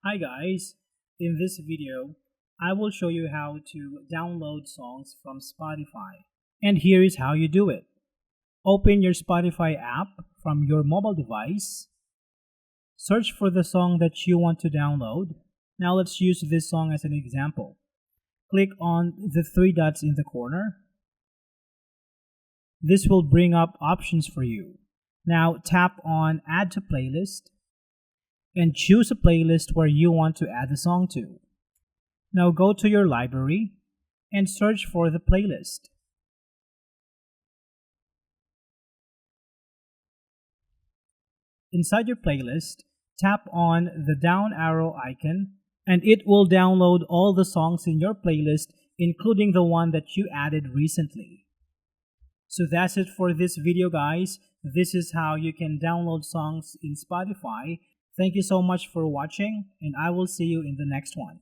Hi guys, in this video, I will show you how to download songs from Spotify. And here is how you do it. Open your Spotify app from your mobile device. Search for the song that you want to download. Now let's use this song as an example. Click on the three dots in the corner. This will bring up options for you. Now tap on Add to Playlist and choose a playlist where you want to add the song to. Now go to your library and search for the playlist. Inside your playlist, tap on the down arrow icon and it will download all the songs in your playlist, including the one that you added recently. So that's it for this video, guys. This is how you can download songs in Spotify. Thank you so much for watching, and I will see you in the next one.